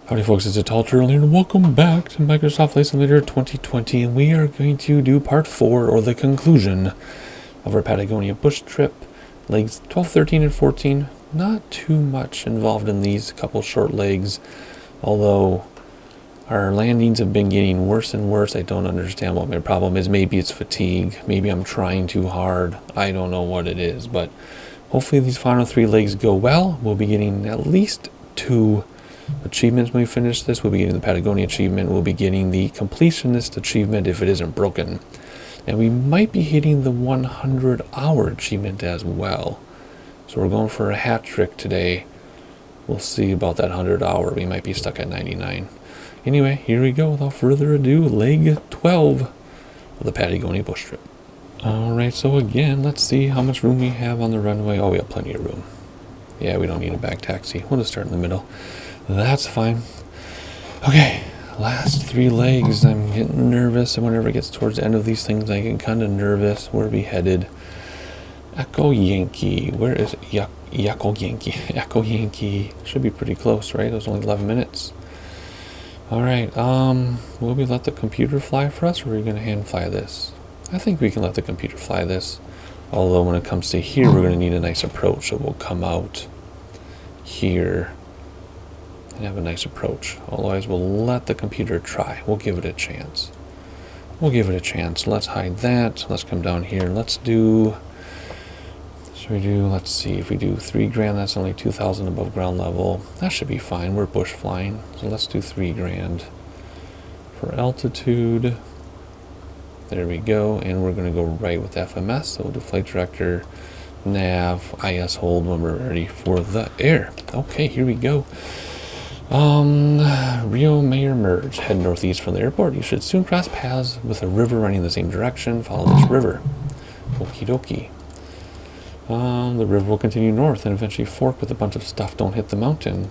Howdy folks, it's a Tall Turtle here and welcome back to Microsoft Flight Simulator 2020, and we are going to do part 4, or the conclusion, of our Patagonia bush trip. Legs 12, 13, and 14. Not too much involved in these, couple short legs, although our landings have been getting worse and worse. I don't understand what my problem is. Maybe it's fatigue, maybe I'm trying too hard, I don't know what it is, but hopefully these final 3 legs go well. We'll be getting at least 2 achievements when we finish this. We'll be getting the Patagonia achievement, we'll be getting the completionist achievement if it isn't broken, and we might be hitting the 100-hour achievement as well. So we're going for a hat trick today. We'll see about that 100-hour. We might be stuck at 99. Anyway, here we go. Without further ado, leg 12 of the Patagonia bush trip. Alright, so again, let's see how much room we have on the runway. Oh, we have plenty of room. Yeah, we don't need a back taxi. We'll just start in the middle. That's fine. Okay, last 3 legs. I'm getting nervous, and whenever it gets towards the end of these things, I get kind of nervous. Where are we headed? Echo Yankee. Where is it? Echo Yankee. Echo Yankee. Should be pretty close, right? It was only 11 minutes. Alright, will we let the computer fly for us, or are we going to hand fly this? I think we can let the computer fly this. Although when it comes to here, we're going to need a nice approach, so we'll come out here and have a nice approach. Otherwise, we'll let the computer try. We'll give it a chance. We'll give it a chance. Let's hide that. Let's come down here. Let's do, let's see, if we do 3 grand, that's only 2,000 above ground level. That should be fine. We're bush flying. So let's do 3 grand. For altitude, there we go. And we're going to go right with FMS. So we'll do flight director, nav, IS hold when we're ready for the air. Okay, here we go. Rio Mayor Merge. Head northeast from the airport. You should soon cross paths with a river running in the same direction. Follow this river. Okie dokie. The river will continue north and eventually fork with a bunch of stuff. Don't hit the mountain.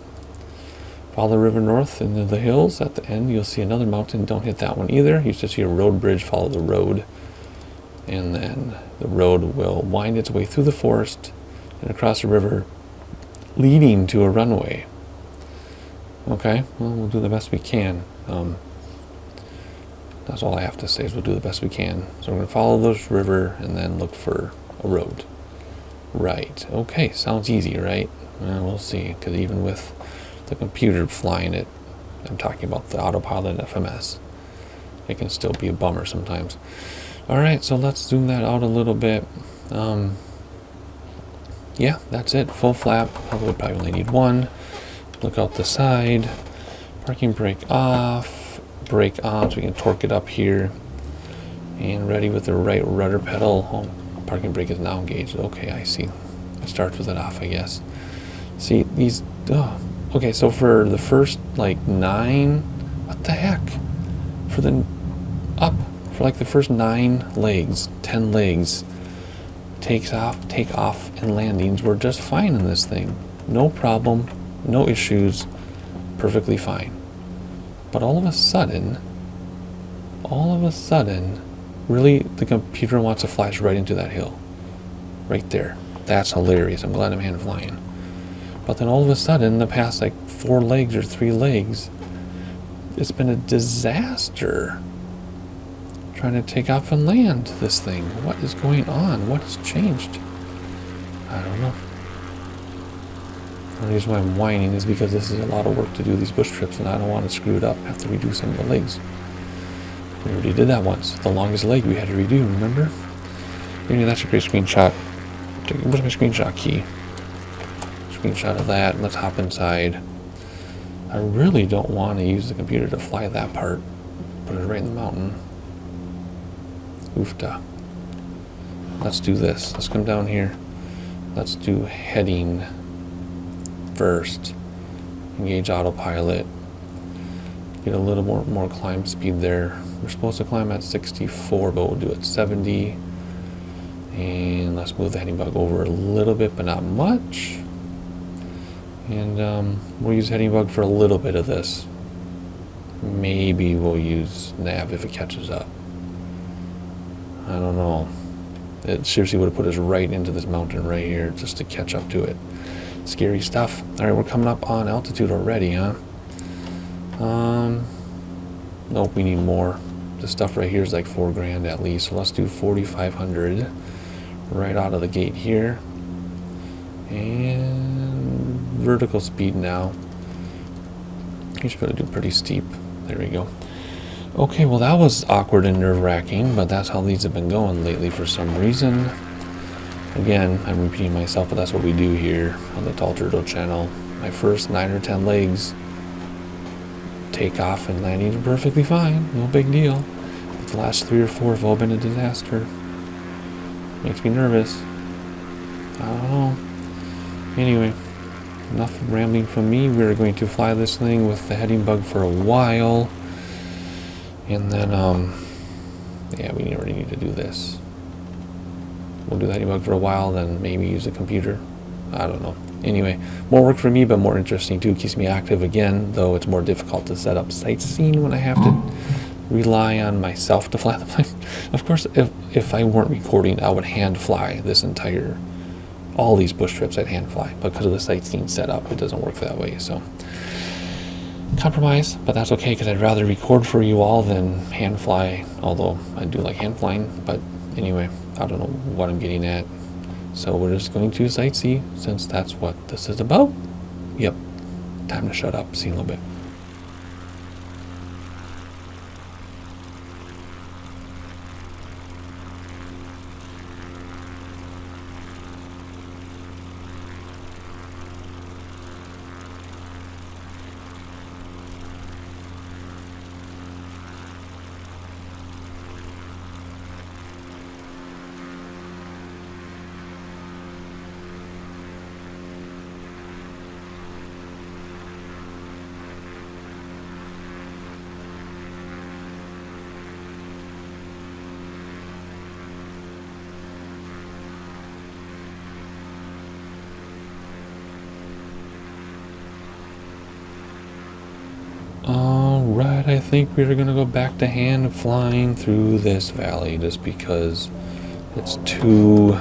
Follow the river north into the hills. At the end, you'll see another mountain. Don't hit that one either. You should see a road bridge. Follow the road. And then the road will wind its way through the forest and across the river, leading to a runway. Okay, well, we'll do the best we can. That's all I have to say is we'll do the best we can. So we're going to follow this river and then look for a road. Right, okay, sounds easy, right? We'll see, because even with the computer flying it, I'm talking about the autopilot FMS, it can still be a bummer sometimes. Alright, so let's zoom that out a little bit. Yeah, that's it, full flap. Probably only need 1. Look out the side, parking brake off, brake on, so we can torque it up here, and ready with the right rudder pedal. Oh, parking brake is now engaged. Okay, I see. It starts with it off, I guess. See, these, okay, so for the first, 9, what the heck? For the first 9 legs, 10 legs, take off, and landings, we're just fine in this thing. No problem. No issues, perfectly fine. But all of a sudden, really the computer wants to flash right into that hill. Right there. That's hilarious. I'm glad I'm hand flying. But then all of a sudden, the past 4 legs or 3 legs, it's been a disaster trying to take off and land this thing. What is going on? What has changed? I don't know. The reason why I'm whining is because this is a lot of work to do these bush trips, and I don't want to screw it up, have to redo some of the legs. We already did that once. The longest leg we had to redo, remember? Anyway, that's a great screenshot. Where's my screenshot key? Screenshot of that. Let's hop inside. I really don't want to use the computer to fly that part. Put it right in the mountain. Oofta. Let's do this. Let's come down here. Let's do heading first. Engage autopilot. Get a little more climb speed there. We're supposed to climb at 64, but we'll do it 70. And let's move the heading bug over a little bit, but not much. And we'll use heading bug for a little bit of this. Maybe we'll use nav if it catches up. I don't know. It seriously would have put us right into this mountain right here just to catch up to it. Scary stuff. Alright, we're coming up on altitude already, huh? Nope, we need more. This stuff right here is like $4,000 at least, so let's do 4,500 right out of the gate here. And vertical speed now. You should be able to do pretty steep. There we go. Okay, well that was awkward and nerve-wracking, but that's how these have been going lately for some reason. Again, I'm repeating myself, but that's what we do here on the Tall Turtle channel. My first 9 or 10 legs take off and landing perfectly fine, no big deal. But the last 3 or 4 have all been a disaster. Makes me nervous. I don't know. Anyway, enough rambling from me. We're going to fly this thing with the heading bug for a while. And then, yeah, we already need to do this. We'll do the heading bug for a while, then maybe use a computer. I don't know. Anyway, more work for me, but more interesting too. Keeps me active again, though it's more difficult to set up sightseeing when I have to rely on myself to fly the plane. Of course, if I weren't recording, I would hand fly this entire, all these bush trips I'd hand fly. But because of the sightseeing setup, it doesn't work that way. So compromise, but that's okay because I'd rather record for you all than hand fly. Although I do like hand flying, but anyway, I don't know what I'm getting at. So we're just going to sightsee since that's what this is about. Yep, time to shut up. See you in a little bit. Alright, I think we're gonna go back to hand flying through this valley just because it's too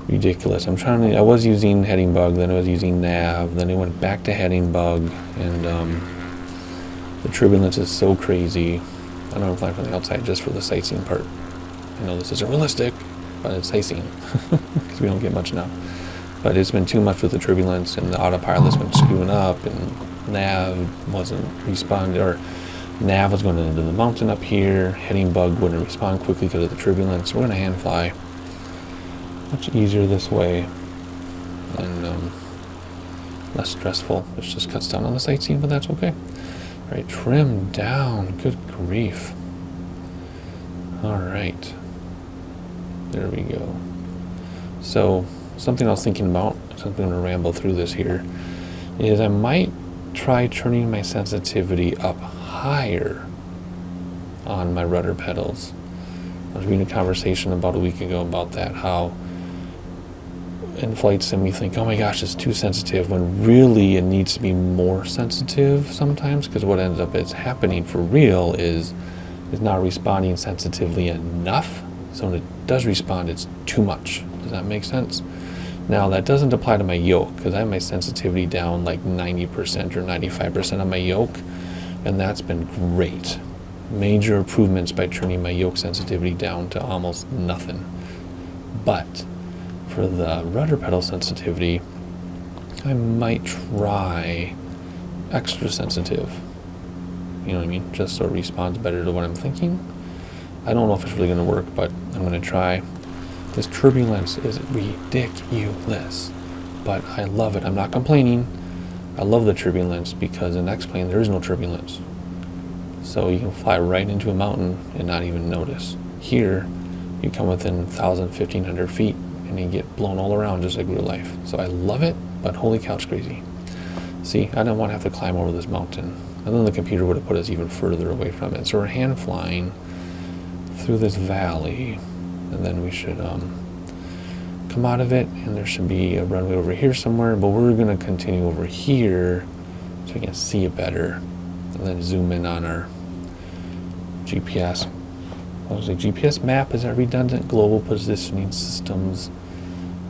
ridiculous. I was using heading bug, then I was using nav, then I went back to heading bug, and the turbulence is so crazy. I know I'm flying from the outside just for the sightseeing part. I know this isn't realistic, but it's sightseeing because we don't get much now. But it's been too much with the turbulence, and the autopilot's been screwing up, and nav wasn't responding, or nav was going into the mountain up here. Heading bug wouldn't respond quickly because of the turbulence. We're going to hand fly. Much easier this way, and less stressful. Which just cuts down on the sightseeing, but that's okay. All right, trim down. Good grief. All right, there we go. So something I was thinking about, so I'm going to ramble through this here, is I might try turning my sensitivity up higher on my rudder pedals. I was reading a conversation about a week ago about that, how in flight sim we think, oh my gosh, it's too sensitive, when really it needs to be more sensitive sometimes, because what ends up is happening for real is not responding sensitively enough. So when it does respond, it's too much. Does that make sense? Now, that doesn't apply to my yoke, because I have my sensitivity down like 90% or 95% on my yoke, and that's been great. Major improvements by turning my yoke sensitivity down to almost nothing. But for the rudder pedal sensitivity, I might try extra sensitive. You know what I mean? Just so it responds better to what I'm thinking. I don't know if it's really going to work, but I'm going to try. This turbulence is ridiculous, but I love it. I'm not complaining. I love the turbulence because in X-plane there is no turbulence. So you can fly right into a mountain and not even notice. Here, you come within 1,000, 1,500 feet and you get blown all around just like real life. So I love it, but holy cow, it's crazy. See, I didn't want to have to climb over this mountain. And then the computer would have put us even further away from it. So we're hand flying through this valley, and then we should come out of it, and there should be a runway over here somewhere, but we're going to continue over here so we can see it better, and then zoom in on our GPS. I was like, GPS map, is that redundant? Global positioning systems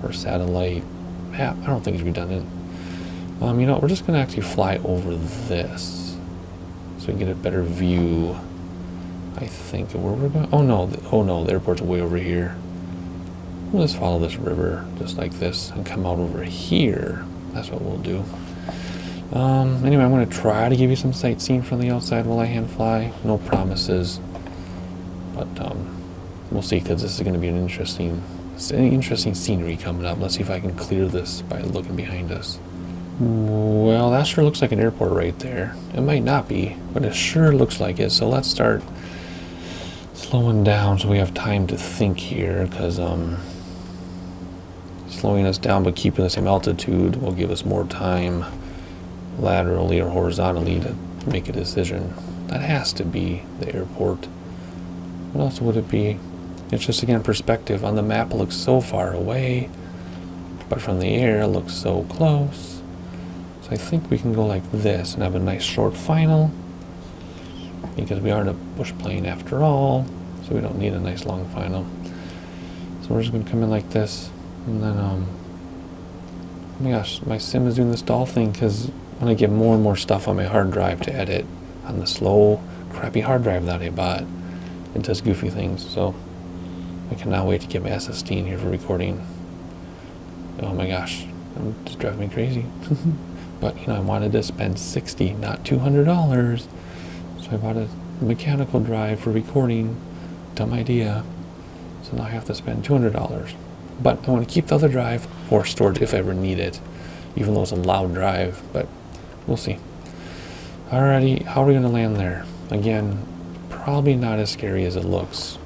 or satellite map? I don't think it's redundant. You know what, we're just going to actually fly over this. so we get a better view. I think where we're going. Oh no, the airport's way over here. We'll just follow this river just like this and come out over here. That's what we'll do. Anyway, I'm going to try to give you some sightseeing from the outside while I hand fly. No promises, but we'll see, because this is going to be an interesting scenery coming up. Let's see if I can clear this by looking behind us. Well, that sure looks like an airport right there. It might not be, but it sure looks like it. So let's start slowing down so we have time to think here, because slowing us down but keeping the same altitude will give us more time laterally or horizontally to make a decision. That has to be the airport. What else would it be? It's just, again, perspective. On the map it looks so far away, but from the air it looks so close. So I think we can go like this and have a nice short final, because we aren't a bush plane after all, so we don't need a nice long final. So we're just going to come in like this, and then oh my gosh, my sim is doing the stall thing, because when I get more and more stuff on my hard drive to edit on the slow, crappy hard drive that I bought, it does goofy things. So I cannot wait to get my SSD in here for recording. Oh my gosh, it's just driving me crazy. But I wanted to spend $60, not $200, so I bought a mechanical drive for recording. Dumb idea. So now I have to spend $200. But I want to keep the other drive for storage if I ever need it, even though it's a loud drive, but we'll see. Alrighty, how are we going to land there? Again, probably not as scary as it looks.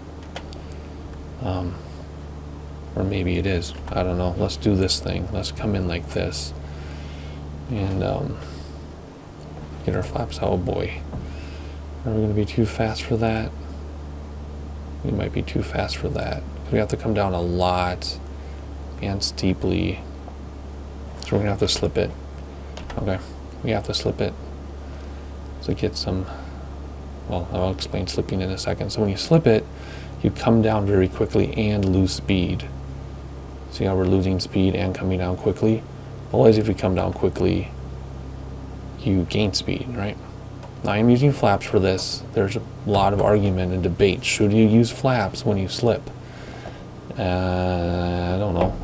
Or maybe it is. I don't know. Let's do this thing. Let's come in like this. And get our flaps. Oh boy. Are we going to be too fast for that? We might be too fast for that. We have to come down a lot and steeply. So we're going to have to slip it. Okay. We have to slip it to get some, well, I'll explain slipping in a second. So when you slip it, you come down very quickly and lose speed. See how we're losing speed and coming down quickly? Always, if you come down quickly, you gain speed, right? Now I'm using flaps for this. There's a lot of argument and debate. Should you use flaps when you slip? I don't know.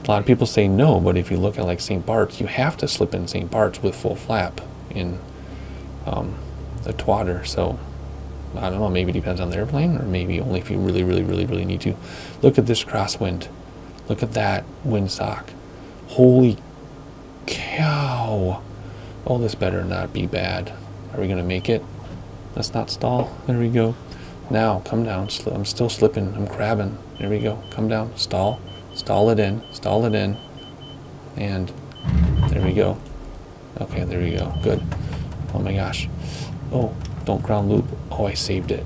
A lot of people say no, but if you look at like St. Bart's, you have to slip in St. Bart's with full flap in the twatter. So I don't know, maybe it depends on the airplane, or maybe only if you really need to. Look at this crosswind. Look at that windsock. Holy cow. Oh, this better not be bad. Are we going to make it? Let's not stall. There we go. Now, come down. I'm still slipping. I'm crabbing. There we go. Come down. Stall. Stall it in. Stall it in. And there we go. Okay, there we go. Good. Oh my gosh. Oh, don't ground loop. Oh, I saved it.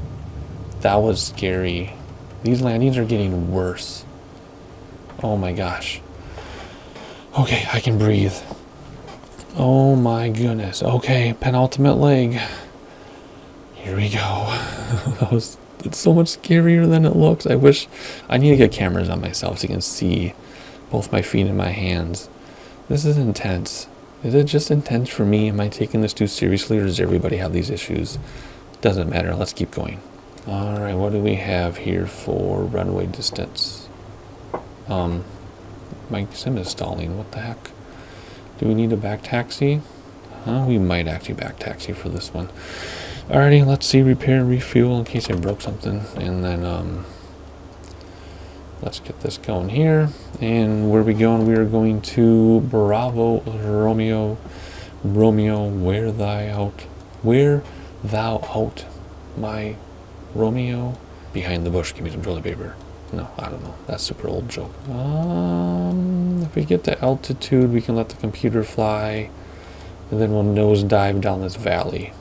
That was scary. These landings are getting worse. Oh my gosh. Okay, I can breathe. Oh my goodness. Okay, penultimate leg. Here we go. It's so much scarier than it looks. I need to get cameras on myself so you can see both my feet and my hands. This is intense. Is it just intense for me? Am I taking this too seriously, or does everybody have these issues? Doesn't matter. Let's keep going. All right, what do we have here for runway distance? My sim is stalling. What the heck? Do we need a back taxi? We might actually back taxi for this one. Alrighty, let's see. Repair, refuel in case I broke something, and then let's get this going here. And where are we going? We are going to Bravo Romeo. Romeo, where thou art, my Romeo. Behind the bush. Give me some toilet paper. No, I don't know. That's a super old joke. If we get to altitude, we can let the computer fly, and then we'll nosedive down this valley.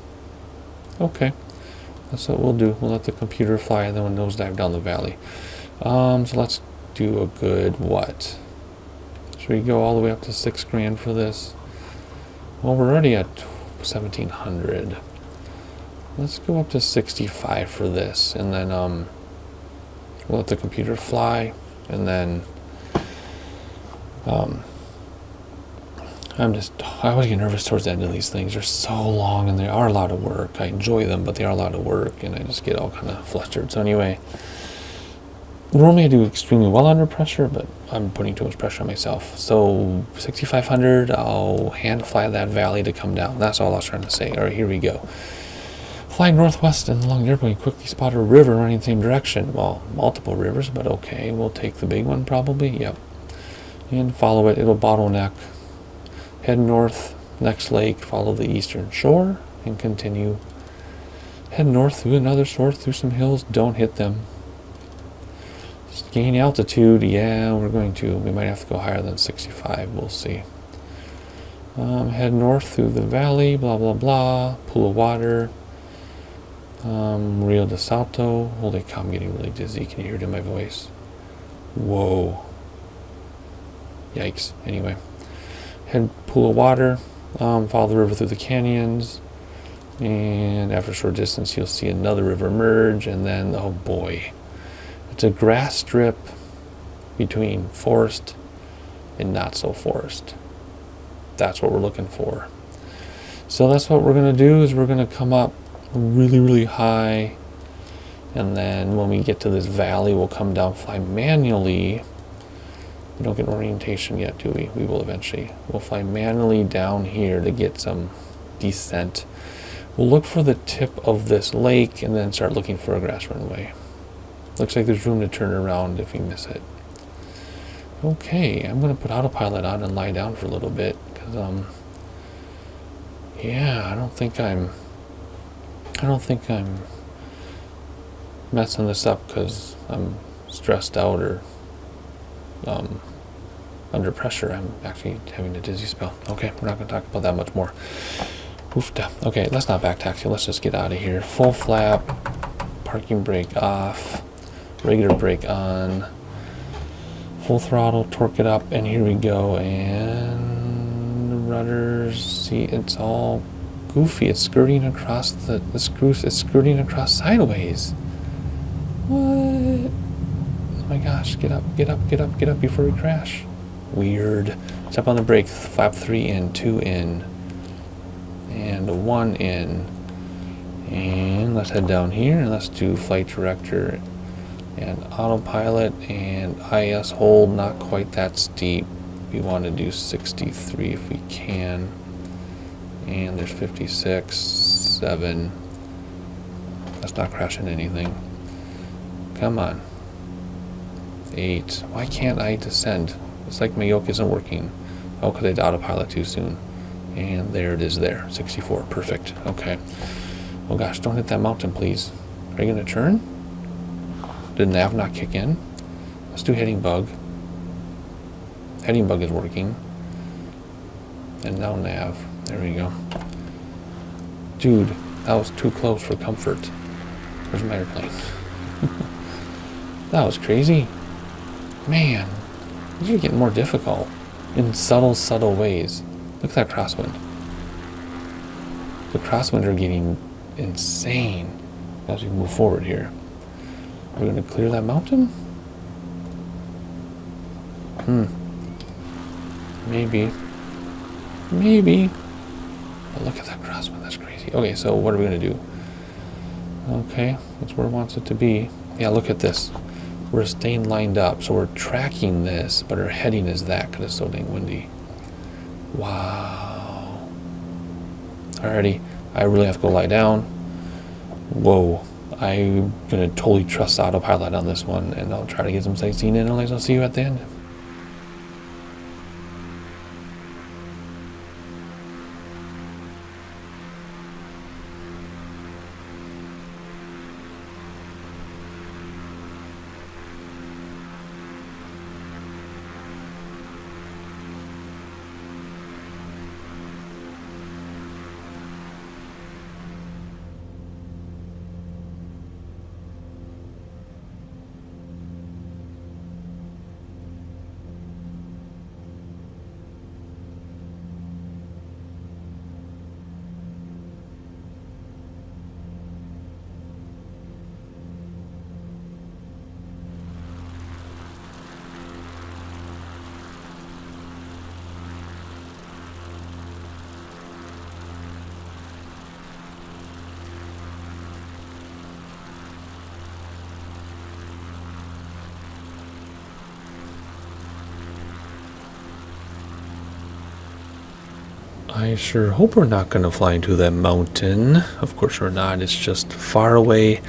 Okay, that's what we'll do. We'll let the computer fly, and then we'll nosedive down the valley. So let's do a good what? Should we go all the way up to $6,000 for this? Well, we're already at 1,700. Let's go up to 65 for this, and then we'll let the computer fly, and then I always get nervous towards the end of these things. They're so long and they are a lot of work. I enjoy them, but they are a lot of work, and I just get all kind of flustered. So anyway, normally I do extremely well under pressure, but I'm putting too much pressure on myself. So 6,500, I'll hand fly that valley to come down. That's all I was trying to say. All right, here we go. Flying northwest and along the airplane, quickly spot a river running the same direction. Well, multiple rivers, but okay. We'll take the big one probably. Yep. And follow it. It'll bottleneck. Head north, next lake, follow the eastern shore, and continue. Head north through another source, through some hills. Don't hit them. Just gain altitude. Yeah, we're going to. We might have to go higher than 65. We'll see. Head north through the valley, blah, blah, blah. Pool of water. Rio de Salto. Holy cow, I'm getting really dizzy. Can you hear it in my voice? Whoa. Yikes. Anyway. Head pool of water. Follow the river through the canyons. And after a short distance, you'll see another river merge. And then, oh boy. It's a grass strip between forest and not so forest. That's what we're looking for. So that's what we're going to do, is we're going to come up really, really high, and then when we get to this valley, we'll come down, fly manually. We don't get orientation yet, do we? We will eventually. We'll fly manually down here to get some descent. We'll look for the tip of this lake and then start looking for a grass runway. Looks like there's room to turn around if we miss it. Okay, I'm going to put autopilot on and lie down for a little bit, because yeah, I don't think I'm messing this up because I'm stressed out or under pressure. I'm actually having a dizzy spell. Okay, we're not going to talk about that much more. Oofta. Okay, let's not back taxi. Let's just get out of here. Full flap, parking brake off, regular brake on, full throttle, torque it up, and here we go. And the rudders, see, it's all goofy. It's skirting across the screws. It's skirting across sideways. What? Oh my gosh, get up, get up, get up, get up before we crash. Weird. Step on the brake, flap 3 in, 2 in, and 1 in. And let's head down here and let's do flight director and autopilot and IS hold, not quite that steep. We want to do 63 if we can. And there's 56, 7. Let's not crash into anything. Come on. 8. Why can't I descend? It's like my yoke isn't working. Oh, because I did autopilot too soon. And there it is there. 64. Perfect. Okay. Oh gosh, don't hit that mountain, please. Are you going to turn? Did nav not kick in? Let's do heading bug. Heading bug is working. And now nav. There we go. Dude, that was too close for comfort. Where's my airplane? That was crazy. Man, these are getting more difficult in subtle, subtle ways. Look at that crosswind. The crosswind are getting insane as we move forward here. We're going to clear that mountain? Maybe. Maybe. But look at that crosswind. That's crazy. Okay, so what are we going to do? Okay, that's where it wants it to be. Yeah, look at this. We're staying lined up, so we're tracking this, but our heading is that because it's so dang windy. Wow. Alrighty, I really have to go lie down. Whoa. I'm going to totally trust autopilot on this one, and I'll try to get some sightseeing in, otherwise I'll see you at the end. I sure hope we're not going to fly into that mountain. Of course we're not. It's just far away.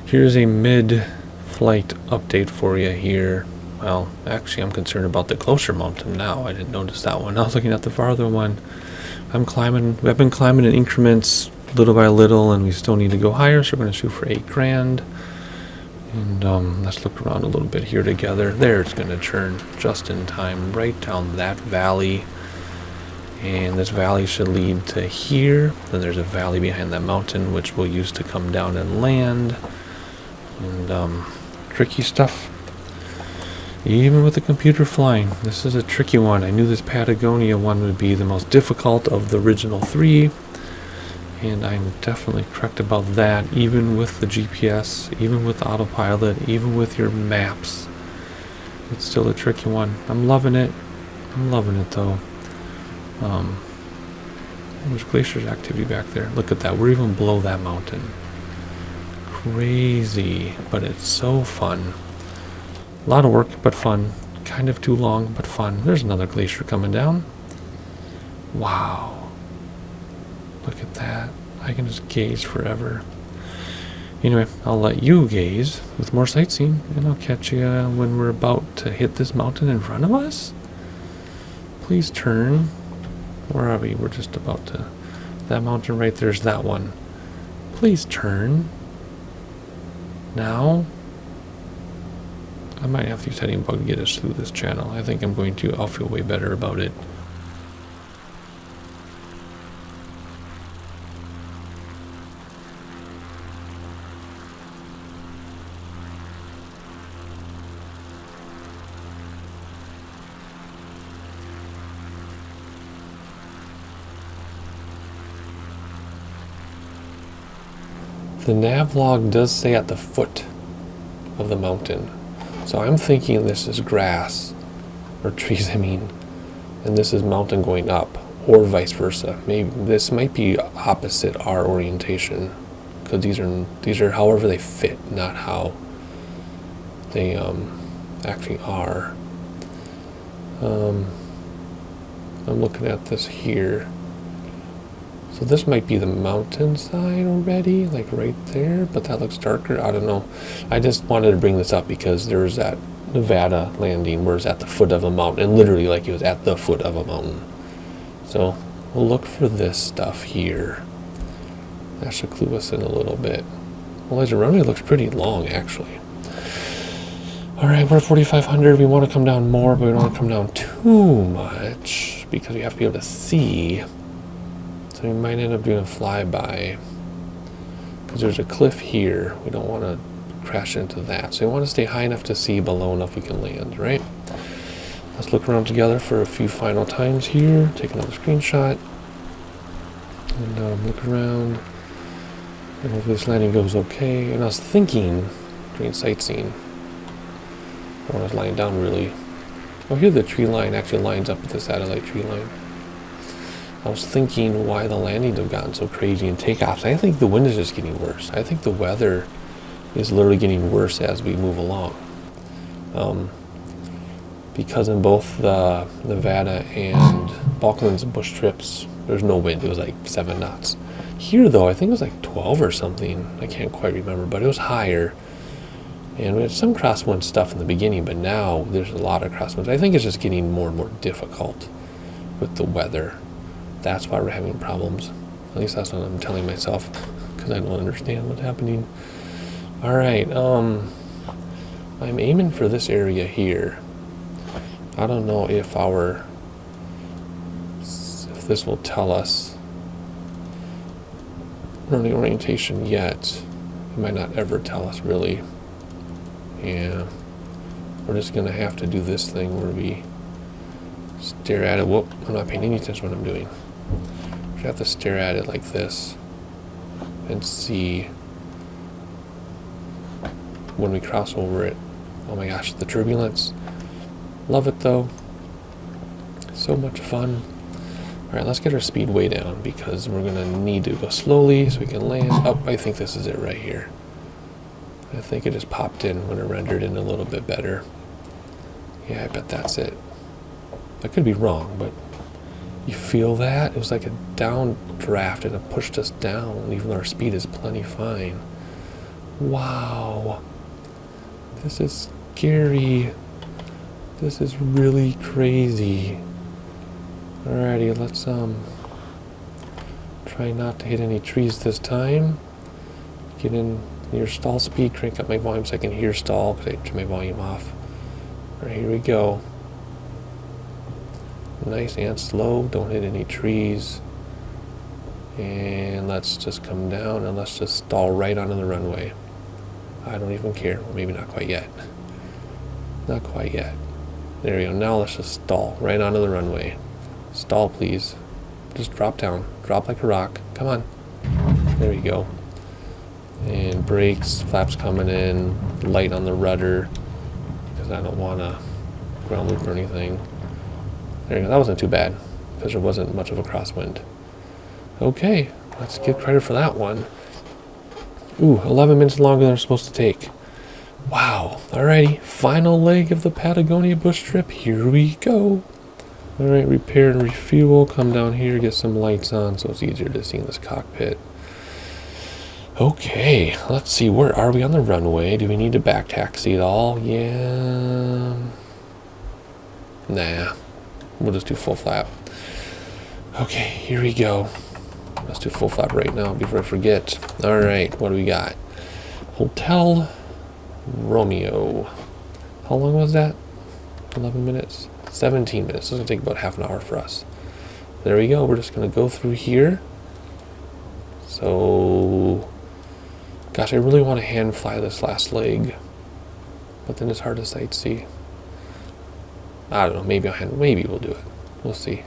Here's a mid-flight update for you here. Well, actually, I'm concerned about the closer mountain now. I didn't notice that one. I was looking at the farther one. I've been climbing in increments little by little, and we still need to go higher, so we're going to shoot for 8 grand. And let's look around a little bit here together. There, it's going to turn just in time right down that valley. And this valley should lead to here. Then there's a valley behind that mountain, which we'll use to come down and land. And tricky stuff. Even with the computer flying, this is a tricky one. I knew this Patagonia one would be the most difficult of the original 3. And I'm definitely correct about that. Even with the GPS, even with autopilot, even with your maps, it's still a tricky one. I'm loving it. I'm loving it though. There's glaciers activity back there. Look at that. We're even below that mountain. Crazy, but it's so fun. A lot of work, but fun. Kind of too long, but fun. There's another glacier coming down. Wow. Look at that. I can just gaze forever. Anyway, I'll let you gaze with more sightseeing, and I'll catch you when we're about to hit this mountain in front of us. Please turn. Where are we? We're just about to... That mountain right there's that one. Please turn. Now. I might have to use heading bug to get us through this channel. I think I'm going to. I'll feel way better about it. The nav log does say at the foot of the mountain. So I'm thinking this is grass, or trees I mean, and this is mountain going up, or vice versa. Maybe this might be opposite our orientation, because these are however they fit, not how they actually are. I'm looking at this here. So this might be the mountainside already, like right there, but that looks darker. I don't know. I just wanted to bring this up because there was that Nevada landing where it's at the foot of a mountain, and literally like it was at the foot of a mountain. So we'll look for this stuff here. That should clue us in a little bit. Well, as a runway looks pretty long, actually. All right, we're at 4,500. We want to come down more, but we don't want to come down too much because we have to be able to see. So we might end up doing a flyby because there's a cliff here. We don't want to crash into that. So we want to stay high enough to see, but low enough we can land, right? Let's look around together for a few final times here. Take another screenshot. And look around. And hopefully this landing goes okay. And I was thinking, doing sightseeing, when I was lying down really. Oh, here the tree line actually lines up with the satellite tree line. I was thinking why the landings have gotten so crazy and takeoffs. I think the wind is just getting worse. I think the weather is literally getting worse as we move along. Because in both the Nevada and Falklands bush trips, there's no wind. It was like 7 knots. Here, though, I think it was like 12 or something. I can't quite remember, but it was higher. And we had some crosswind stuff in the beginning, but now there's a lot of crosswinds. I think it's just getting more and more difficult with the weather. That's why we're having problems. At least that's what I'm telling myself, because I don't understand what's happening. All right, I'm aiming for this area here. I don't know if this will tell us running orientation yet. It might not ever tell us really. Yeah, we're just gonna have to do this thing where we stare at it. Whoop, I'm not paying any attention to what I'm doing. We have to stare at it like this and see when we cross over it. Oh my gosh, the turbulence. Love it though. So much fun. Alright, let's get our speed way down because we're gonna need to go slowly so we can land. Oh, I think this is it right here. I think it just popped in when it rendered in a little bit better. Yeah, I bet that's it. I could be wrong, but You feel that? It was like a downdraft and it pushed us down, even though our speed is plenty fine. Wow. This is scary. This is really crazy. Alrighty, let's try not to hit any trees this time. Get in near stall speed, crank up my volume so I can hear stall because I turned my volume off. Alright, here we go. Nice and slow, don't hit any trees. And let's just come down and let's just stall right onto the runway. I don't even care. Well, maybe not quite yet. Not quite yet. There we go. Now let's just stall right onto the runway. Stall, please. Just drop down. Drop like a rock. Come on. There we go. And brakes, flaps coming in, light on the rudder, because I don't want to ground loop or anything. There you go. That wasn't too bad, because there wasn't much of a crosswind. Okay, let's give credit for that one. Ooh, 11 minutes longer than it's supposed to take. Wow. Alrighty, final leg of the Patagonia bush trip. Here we go. Alright, repair and refuel. Come down here, get some lights on so it's easier to see in this cockpit. Okay, let's see. Where are we on the runway? Do we need to back taxi at all? Yeah. Nah. We'll just do full flap. Okay, here we go. Let's do full flap right now before I forget. Alright, what do we got? Hotel Romeo. How long was that? 11 minutes? 17 minutes. It's going to take about half an hour for us. There we go. We're just going to go through here. So, gosh, I really want to hand fly this last leg. But then it's hard to sightsee. I don't know. Maybe we'll do it. We'll see.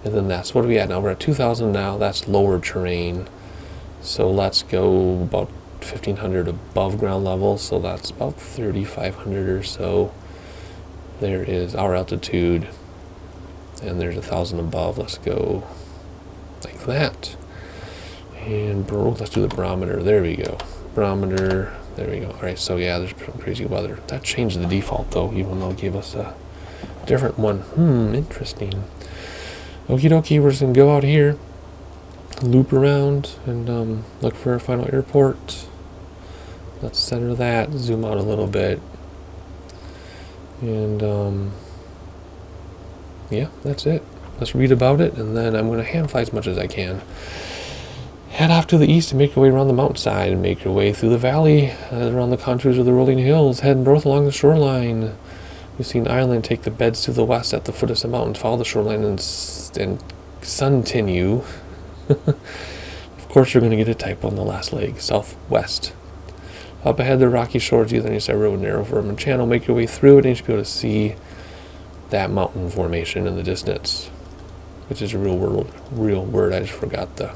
And then that's, what are we at now? We're at 2,000 now. That's lower terrain. So let's go about 1,500 above ground level. So that's about 3,500 or so. There is our altitude. And there's 1,000 above. Let's go like that. And let's do the barometer. There we go. Barometer. There we go. All right. So yeah, there's some crazy weather. That changed the default though, even though it gave us a different one. Interesting. Okie dokie, we're just going to go out here, loop around, and look for our final airport. Let's center that, zoom out a little bit. And yeah, that's it. Let's read about it, and then I'm going to hand fly as much as I can. Head off to the east and make your way around the mountainside, and make your way through the valley, around the contours of the rolling hills. Head north along the shoreline. We've seen Ireland take the beds to the west at the foot of some mountains, follow the shoreline and continue. Of course, you're going to get a typo on the last leg, southwest. Up ahead, the rocky shores, either on each side road and narrow from a channel. Make your way through it, and you should be able to see that mountain formation in the distance, which is a real word. I just forgot the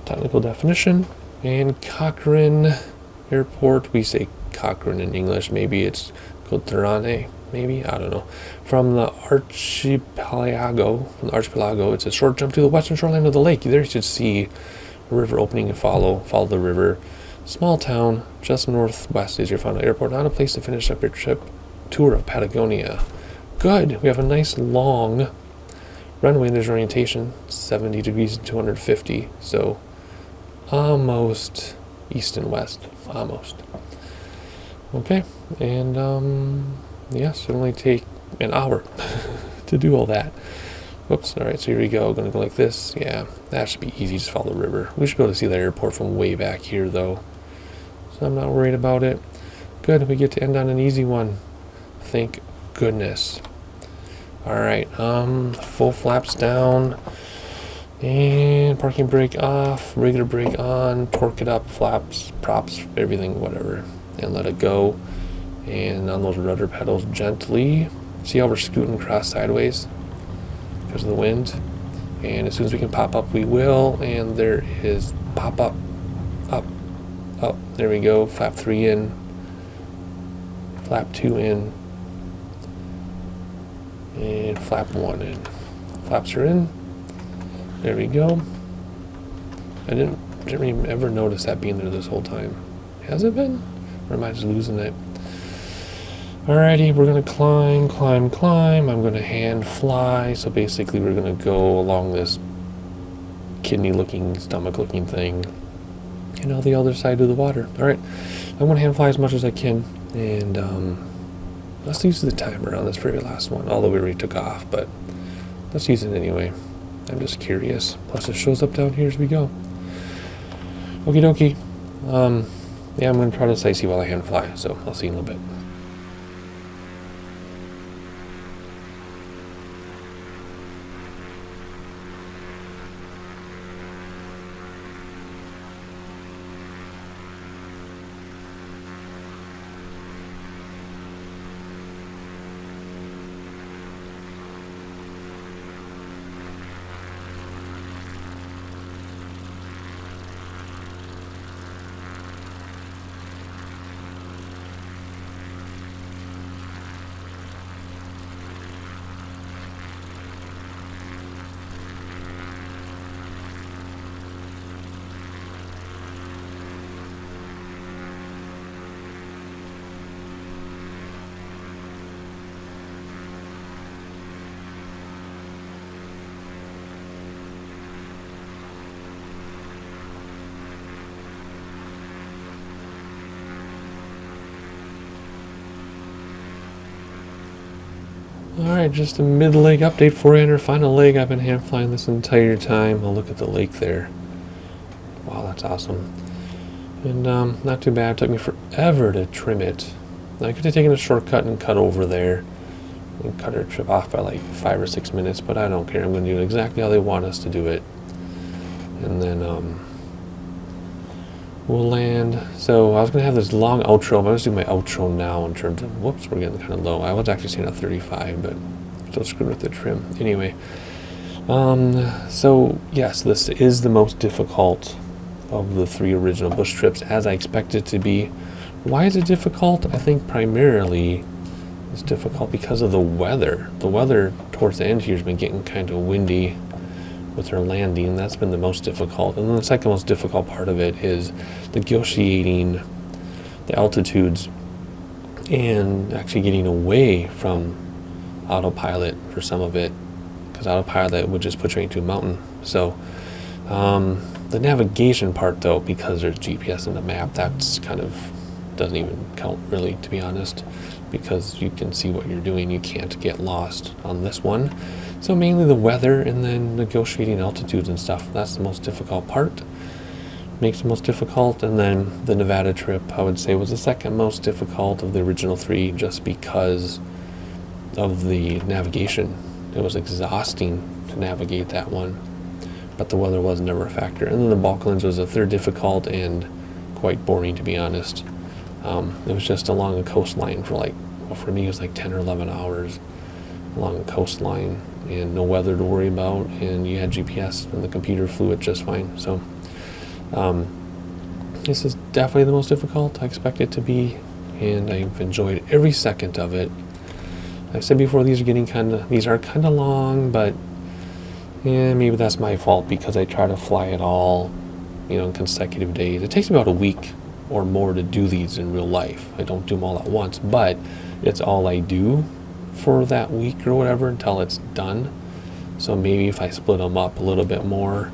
technical definition. And Cochrane Airport, we say Cochrane in English. Maybe it's Cochrane. Maybe, I don't know. From the archipelago, it's a short jump to the western shoreline of the lake. There you should see a river opening and follow the river. Small town, just northwest is your final airport. Not a place to finish up your trip. Tour of Patagonia. Good. We have a nice long runway. There's orientation, 70 degrees and 250. So almost east and west. Almost. Okay. And yes, it'll only take an hour to do all that. Whoops. Alright, so here we go. Gonna go like this. Yeah, that should be easy. Just follow the river. We should be able to see that airport from way back here, though. So I'm not worried about it. Good. We get to end on an easy one. Thank goodness. Alright, full flaps down. And parking brake off. Regular brake on. Torque it up. Flaps, props, everything, whatever. And let it go. And on those rudder pedals gently. See how we're scooting across sideways because of the wind? And as soon as we can pop up, we will. And there is pop up, up, up. There we go. Flap 3 in. Flap 2 in. And flap 1 in. Flaps are in. There we go. I didn't even ever notice that being there this whole time. Has it been? Or am I just losing it? Alrighty, we're gonna climb, climb, climb. I'm gonna hand fly. So basically we're gonna go along this kidney looking, stomach looking thing and on the other side of the water. Alright, I'm gonna hand fly as much as I can, and let's use the timer on this very last one, although we already took off, but let's use it anyway. I'm just curious. Plus it shows up down here as we go. Okie dokie. Yeah, I'm gonna try to sightsee while I hand fly, so I'll see you in a little bit. Alright, just a mid-leg update for you, and our final leg. I've been hand flying this entire time. I'll look at the lake there. Wow, that's awesome. And not too bad. It took me forever to trim it. I could have taken a shortcut and cut over there and cut our trip off by like 5 or 6 minutes, but I don't care. I'm going to do it exactly how they want us to do it. And then we'll land. So I was going to have this long outro. I'm going to do my outro now in terms of, whoops, we're getting kind of low. I was actually saying a 35, but still screwed with the trim. Anyway, so yes, this is the most difficult of the 3 original bush trips, as I expected it to be. Why is it difficult? I think primarily it's difficult because of the weather. The weather towards the end here has been getting kind of windy with our landing. That's been the most difficult. And then the second most difficult part of it is negotiating the altitudes and actually getting away from autopilot for some of it, because autopilot would just put you into a mountain. So the navigation part, though, because there's GPS in the map, that's kind of doesn't even count really, to be honest, because you can see what you're doing. You can't get lost on this one. So mainly the weather and then negotiating altitudes and stuff. That's the most difficult part. Makes it most difficult. And then the Nevada trip, I would say, was the second most difficult of the original 3, just because of the navigation. It was exhausting to navigate that one, but the weather was never a factor. And then the Balkans was the third difficult and quite boring, to be honest. It was just along a coastline for like, well, for me it was like 10 or 11 hours along a coastline, and no weather to worry about, and you had GPS and the computer flew it just fine. So this is definitely the most difficult. I expect it to be, and I've enjoyed every second of it. I've said before, these are kind of long, but yeah, maybe that's my fault because I try to fly it all, in consecutive days. It takes me about a week or more to do these in real life. I don't do them all at once, but it's all I do for that week or whatever until it's done. So maybe if I split them up a little bit more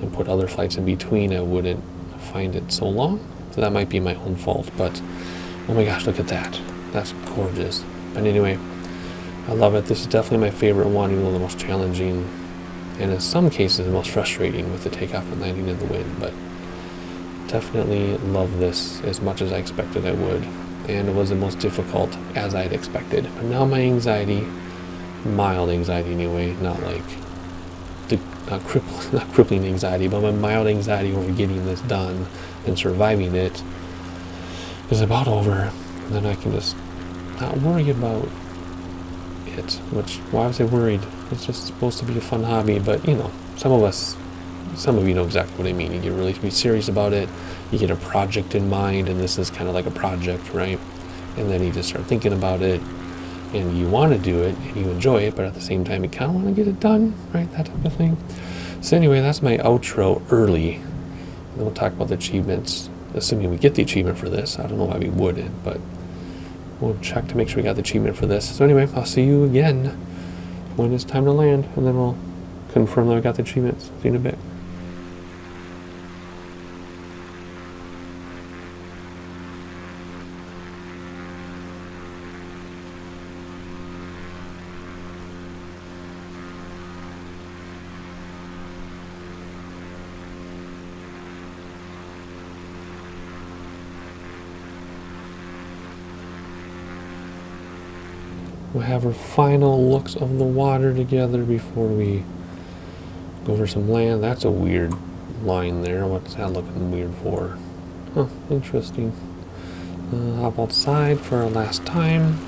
and put other flights in between, I wouldn't find it so long. So that might be my own fault, but oh my gosh, look at that. That's gorgeous. But anyway, I love it. This is definitely my favorite one, even though the most challenging, and in some cases the most frustrating with the takeoff and landing in the wind. But definitely love this as much as I expected I would, and it was the most difficult as I'd expected. But now my anxiety, mild anxiety anyway, not crippling anxiety, but my mild anxiety over getting this done and surviving it is about over. And then I can just not worry about it, which, why was I worried? It's just supposed to be a fun hobby, but some of you know exactly what I mean. You get really be serious about it, you get a project in mind, and this is kind of like a project, right? And then you just start thinking about it, and you want to do it, and you enjoy it, but at the same time, you kind of want to get it done, right? That type of thing. So anyway, that's my outro early. And then we'll talk about the achievements, assuming we get the achievement for this. I don't know why we wouldn't, but we'll check to make sure we got the achievement for this. So anyway, I'll see you again when it's time to land, and then we'll confirm that we got the achievements. See you in a bit. We'll have our final looks of the water together before we go for some land. That's a weird line there. What's that looking weird for? Huh, interesting. Hop outside for our last time.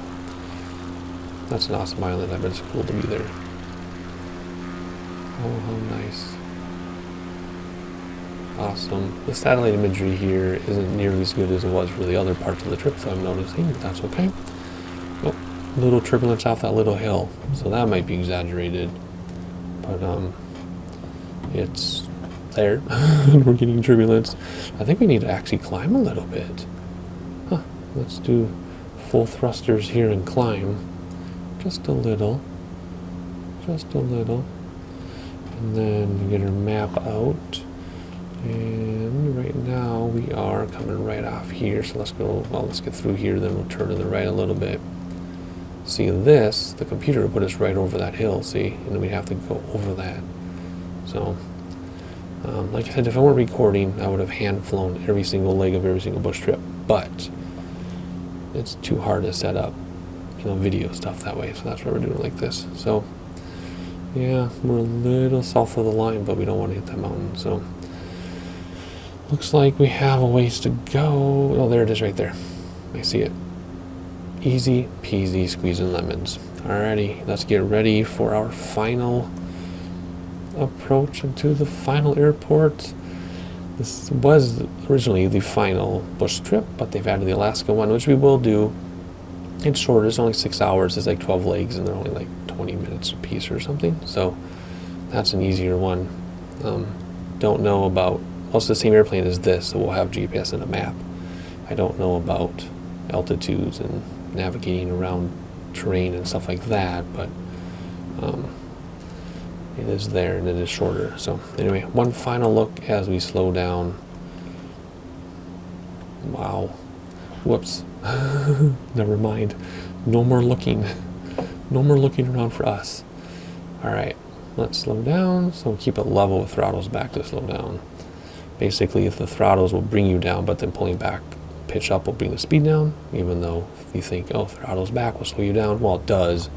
That's an awesome island. I bet it's cool to be there. Oh, how nice. Awesome. The satellite imagery here isn't nearly as good as it was for the other parts of the trip, so I'm noticing, but that's okay. Oh, little turbulence off that little hill, so that might be exaggerated, but it's there. We're getting turbulence. I think we need to actually climb a little bit. Huh. Let's do full thrusters here and climb just a little, and then get our map out. And right now we are coming right off here, so let's get through here, then we'll turn to the right a little bit. See this, the computer will put us right over that hill, see, and then we have to go over that. So, like I said, if I weren't recording, I would have hand flown every single leg of every single bush trip, but it's too hard to set up, video stuff that way, so that's why we're doing it like this. So, yeah, we're a little south of the line, but we don't want to hit that mountain, so. Looks like we have a ways to go. Oh, there it is right there. I see it. Easy peasy squeezing lemons. Alrighty, let's get ready for our final approach into the final airport. This was originally the final bush trip, but they've added the Alaska one, which we will do. It's shorter, it's only 6 hours, it's like 12 legs, and they're only like 20 minutes a piece or something. So that's an easier one. Don't know about, well, it's the same airplane as this, so we'll have GPS and a map. I don't know about altitudes and navigating around terrain and stuff like that, but it is there and it is shorter. So anyway, one final look as we slow down. Wow. Whoops. Never mind. No more looking. No more looking around for us. Alright, let's slow down. So keep it level with throttles back to slow down. Basically, if the throttles will bring you down, but then pulling back, pitch up will bring the speed down, even though if you think, oh, throttles back will slow you down, well, it does,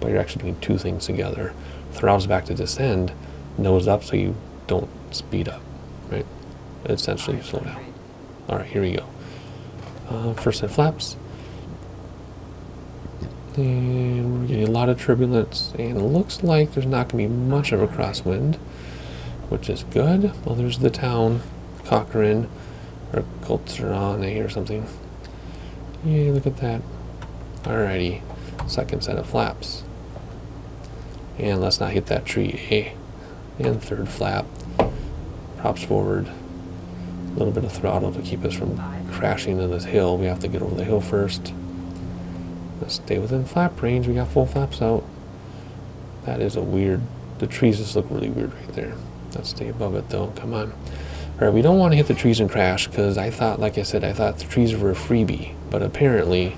but you're actually doing two things together. Throttles back to descend, nose up so you don't speed up, right? Essentially, slow down. All right, here we go. First set flaps. And we're getting a lot of turbulence, and it looks like there's not going to be much of a crosswind, which is good. Well, there's the town, Cochrane, or Cochrane or something. Yay, look at that. Alrighty, second set of flaps. And let's not hit that tree, And third flap, props forward. A little bit of throttle to keep us from crashing into this hill. We have to get over the hill first. Let's stay within flap range. We got full flaps out. That is a weird, the trees just look really weird right there. Let's stay above it though, come on. Alright, we don't want to hit the trees and crash, because I thought, like I said, I thought the trees were a freebie, but apparently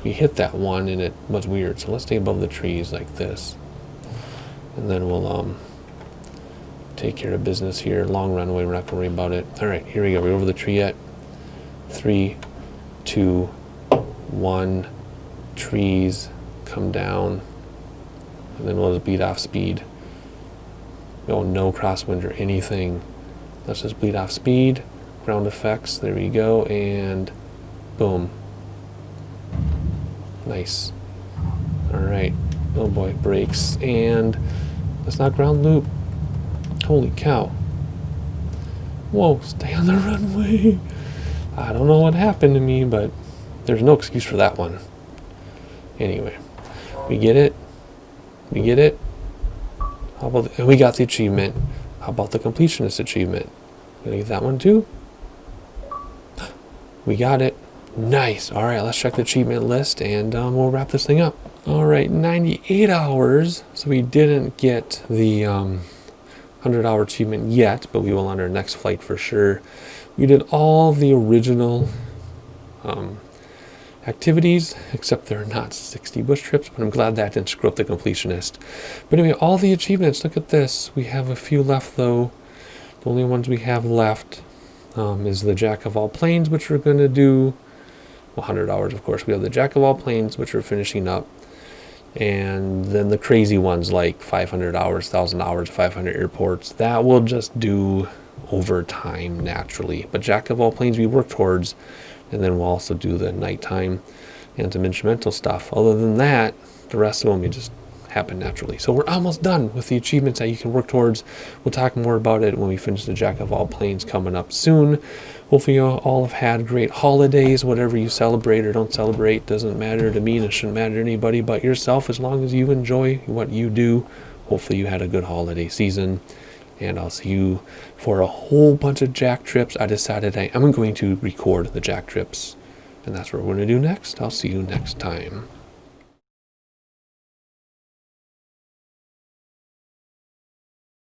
we hit that one and it was weird. So let's stay above the trees like this. And then we'll take care of business here. Long runway, we're not going to worry about it. Alright, here we go. We're over the tree yet. 3, 2, 1. Trees, come down. And then we'll just beat off speed. Oh, no crosswind or anything. Let's just bleed off speed, ground effects, there we go, and boom. Nice. Alright, oh boy, brakes, and let's not ground loop. Holy cow. Whoa, stay on the runway. I don't know what happened to me, but there's no excuse for that one. Anyway, we get it. We get it. How about and we got the achievement. How about the completionist achievement? Gonna get that one too? We got it. Nice. All right, let's check the achievement list, and we'll wrap this thing up. All right, 98 hours. So we didn't get the 100-hour achievement yet, but we will on our next flight for sure. We did all the original activities, except they're not 60 bush trips, but I'm glad that didn't screw up the completionist. But anyway, all the achievements, look at this. We have a few left though. The only ones we have left is the Jack of all planes, which we're going to do 100 hours, of course. We have the Jack of all planes, which we're finishing up. And then the crazy ones like 500 hours, 1,000 hours, 500 airports, that will just do over time naturally. But Jack of all planes we work towards, and then we'll also do the nighttime and some instrumental stuff. Other than that, the rest of them will just happen naturally. So we're almost done with the achievements that you can work towards. We'll talk more about it when we finish the Jack of all planes coming up soon. Hopefully you all have had great holidays. Whatever you celebrate or don't celebrate doesn't matter to me, and it shouldn't matter to anybody but yourself, as long as you enjoy what you do. Hopefully you had a good holiday season, and I'll see you for a whole bunch of Jack trips. I decided I'm going to record the Jack trips, and that's what we're going to do next. I'll see you next time.